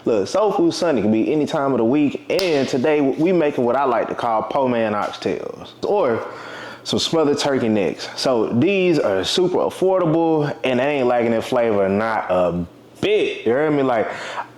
Look, Soul Food Sunday can be any time of the week, and today we making what I like to call po man oxtails, or some smothered turkey necks. So these are super affordable, and they ain't lacking in flavor, not a bit. You heard me? Like,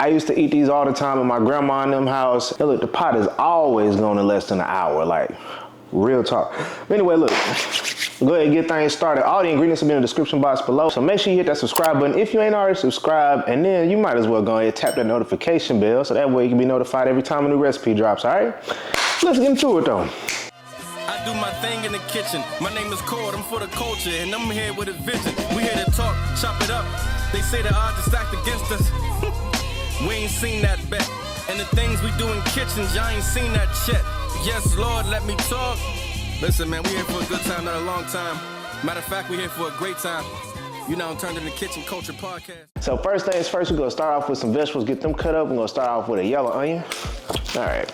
I used to eat these all the time at my grandma and them house. And look, the pot is always going in less than an hour, like, real talk. But anyway, look, go ahead and get things started. All the ingredients will be in the description box below. So make sure you hit that subscribe button if you ain't already subscribed, and then you might as well go ahead and tap that notification bell so that way you can be notified every time a new recipe drops, all right? Let's get into it though. I do my thing in the kitchen. My name is Cord, I'm for the culture, and I'm here with a vision. We here to talk, chop it up. They say the odds are stacked against us. We ain't seen that bet. And the things we do in kitchens, y'all ain't seen that shit. Yes, Lord, let me talk. Listen, man, we here for a good time, not a long time. Matter of fact, we here for a great time. You now turned into Kitchen Culture Podcast. So first things first, we're gonna start off with some vegetables, get them cut up. We're gonna start off with a yellow onion. All right.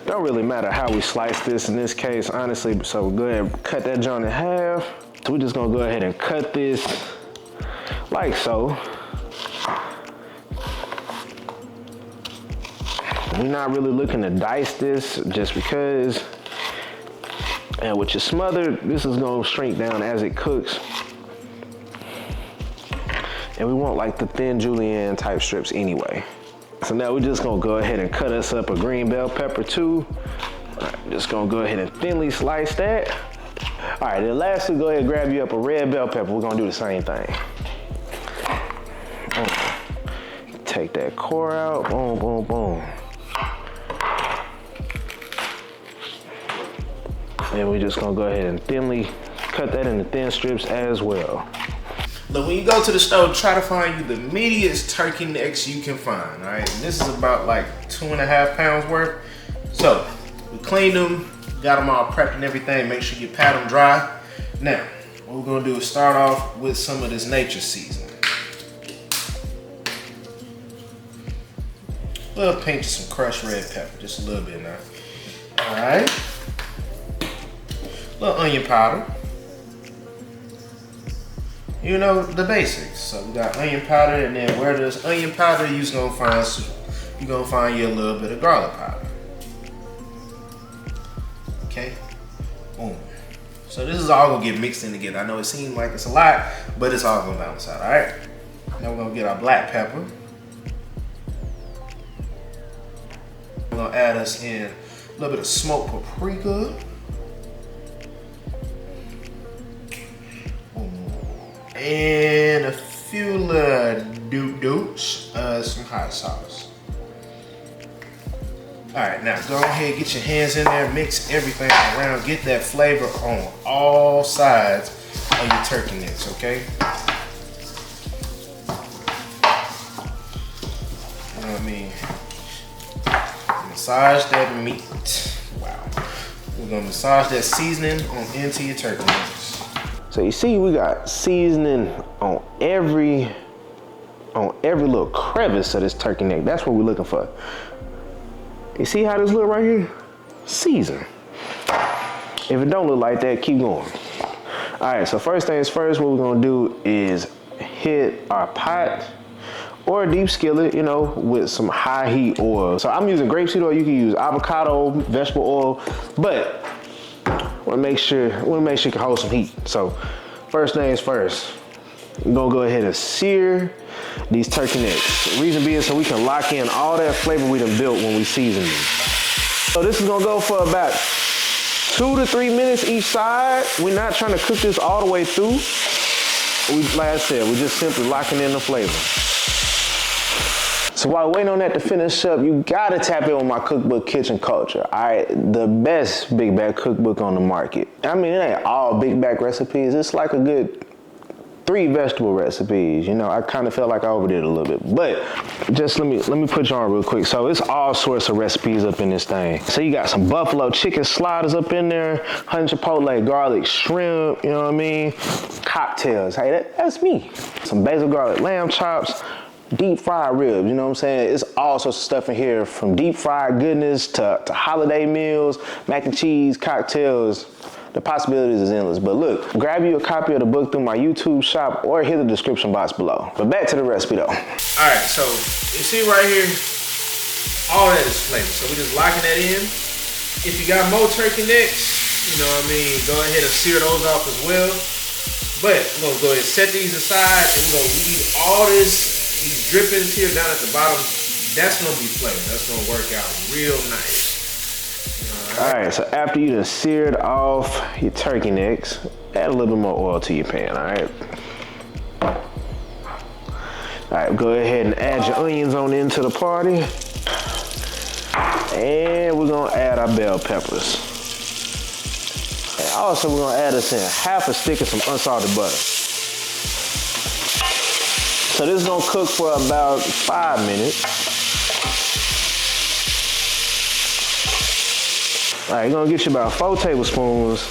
Don't really matter how we slice this in this case, honestly. So we'll go ahead and cut that joint in half. So we're just gonna go ahead and cut this like so. We're not really looking to dice this just because, and with your smothered, this is gonna shrink down as it cooks. And we want like the thin julienne type strips anyway. So now we're just gonna go ahead and cut us up a green bell pepper too. All right, just gonna go ahead and thinly slice that. All right, then lastly, go ahead and grab you up a red bell pepper. We're gonna do the same thing. Take that core out, boom, boom, boom. And we're just gonna go ahead and thinly cut that into thin strips as well. Look, when you go to the store, try to find you the meatiest turkey necks you can find, all right? And this is about like 2.5 pounds worth. So, we cleaned them, got them all prepped and everything. Make sure you pat them dry. Now, what we're gonna do is start off with some of this nature seasoning. A little pinch of some crushed red pepper, just a little bit now. All right. A little onion powder. You know, the basics. So we got onion powder, and then where there's onion powder, you're gonna find you a little bit of garlic powder. Okay, boom. So this is all gonna get mixed in together. I know it seems like it's a lot, but it's all gonna balance out, all right? Now we're gonna get our black pepper. We're gonna add us in a little bit of smoked paprika. And a few little doops, some hot sauce. All right, now go ahead, get your hands in there, mix everything around, get that flavor on all sides of your turkey necks, okay? You know what I mean? Massage that meat. Wow. We're gonna massage that seasoning on into your turkey necks. So you see, we got seasoning on every little crevice of this turkey neck. That's what we're looking for. You see how this look right here? Season. If it don't look like that, keep going. All right, so first things first, what we're gonna do is hit our pot or a deep skillet, you know, with some high heat oil. So I'm using grapeseed oil. You can use avocado, vegetable oil, but want to make sure it can hold some heat. So first things first, we're gonna go ahead and sear these turkey necks. Reason being so we can lock in all that flavor we done built when we season them. So this is gonna go for about 2 to 3 minutes each side. We're not trying to cook this all the way through. Like I said, we're just simply locking in the flavor. So while waiting on that to finish up, you gotta tap in with my cookbook, Kitchen Culture. All right, the best big bag cookbook on the market. I mean, it ain't all big bag recipes. It's like a good 3 vegetable recipes. You know, I kind of felt like I overdid a little bit, but just let me put you on real quick. So it's all sorts of recipes up in this thing. So you got some buffalo chicken sliders up in there, honey chipotle garlic shrimp, you know what I mean? Cocktails, hey, that's me. Some basil garlic lamb chops, deep fried ribs, you know what I'm saying? It's all sorts of stuff in here, from deep fried goodness to holiday meals, mac and cheese, cocktails, The possibilities is endless. But look, grab you a copy of the book through my YouTube shop or hit the description box below. But back to the recipe though. All right, so you see right here, all that is flavor. So we're just locking that in. If you got more turkey necks, you know what I mean, go ahead and sear those off as well. But we're gonna go ahead and set these aside, and we're gonna leave all these drippings here down at the bottom. That's gonna be flavor. That's gonna work out real nice. All right, so after you done seared off your turkey necks, add a little bit more oil to your pan, all right? All right, go ahead and add your onions on into the party. And we're gonna add our bell peppers. And also we're gonna add us in half a stick of some unsalted butter. So this is gonna cook for about 5 minutes. All right, you're gonna get you about 4 tablespoons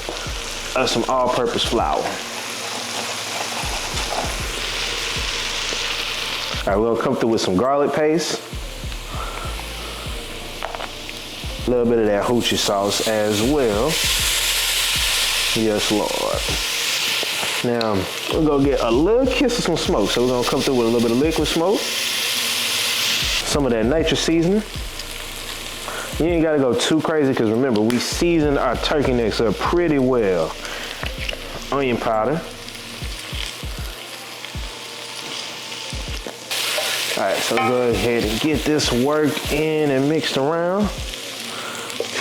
of some all-purpose flour. All right, we're gonna come through with some garlic paste. A little bit of that hoochie sauce as well. Yes, Lord. Now, we're gonna get a little kiss of some smoke. So we're gonna come through with a little bit of liquid smoke. Some of that nature seasoning. You ain't gotta go too crazy because remember, we seasoned our turkey necks up pretty well. Onion powder. All right, so go ahead and get this worked in and mixed around.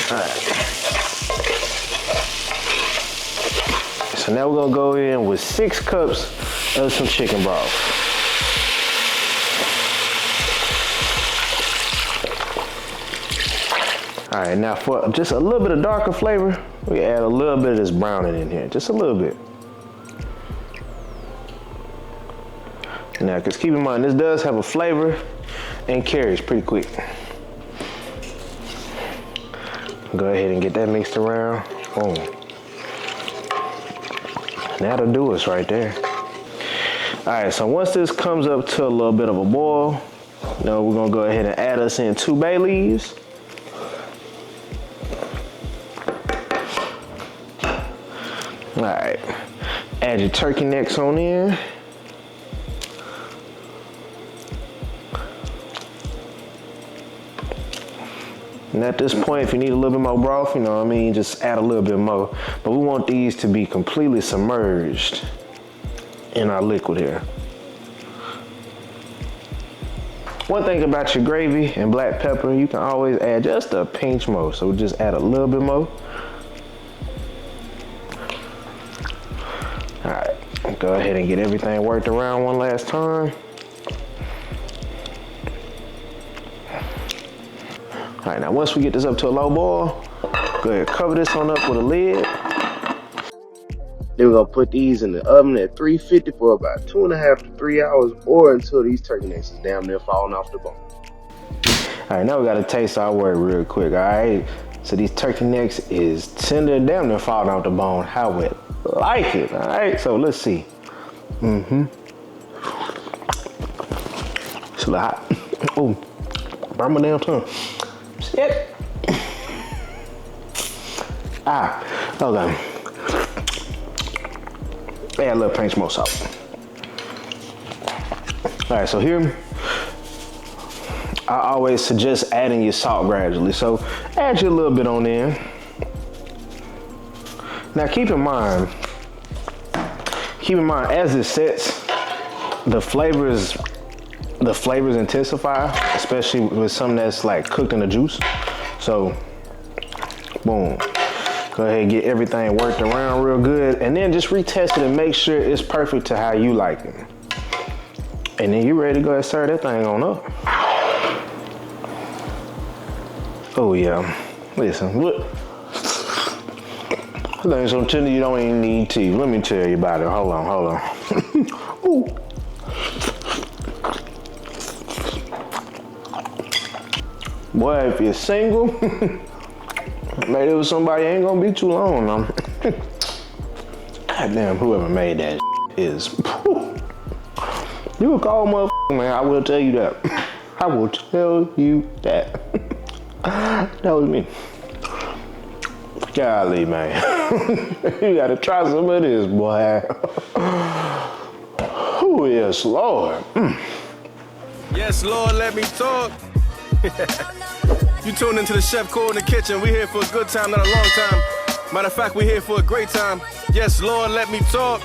All right. So now we're gonna go in with 6 cups of some chicken broth. All right, now for just a little bit of darker flavor, we add a little bit of this browning in here, just a little bit. Now, because keep in mind, this does have a flavor and carries pretty quick. Go ahead and get that mixed around. Boom. That'll do us right there. All right, so once this comes up to a little bit of a boil, you know, we're gonna go ahead and add us in 2 bay leaves. All right, add your turkey necks on in. And at this point, if you need a little bit more broth, you know what I mean, just add a little bit more. But we want these to be completely submerged in our liquid here. One thing about your gravy and black pepper, you can always add just a pinch more. So just add a little bit more. All right, go ahead and get everything worked around one last time. All right, now once we get this up to a low boil, go ahead, cover this on up with a lid. Then we're gonna put these in the oven at 350 for about 2.5 to 3 hours, or until these turkey necks is damn near falling off the bone. All right, now we gotta taste our word real quick, all right? So these turkey necks is tender, damn near falling off the bone, how we like it, all right? So let's see. It's a little hot. Oh, burn my damn tongue. Shit. Okay. Add a little pinch more salt. All right, so here, I always suggest adding your salt gradually. So add you a little bit on in. Now keep in mind, as it sets, the flavors intensify, especially with something that's like cooked in the juice. So, boom. Go ahead and get everything worked around real good, and then just retest it and make sure it's perfect to how you like it. And then you're ready to go ahead and serve that thing on up. Oh yeah, listen, look. Things I'm telling you, don't even need tea. Let me tell you about it. Hold on. Ooh. Boy, if you're single, maybe it was somebody ain't gonna be too long. Goddamn, whoever made that is. You a cold motherfucker, man. I will tell you that. I will tell you that. That was me. Golly, man. You gotta try some of this, boy. Oh, yes, Lord. Yes, Lord, let me talk. You tuned into the Chef Core in the kitchen. We here for a good time, not a long time. Matter of fact, we here for a great time. Yes, Lord, let me talk.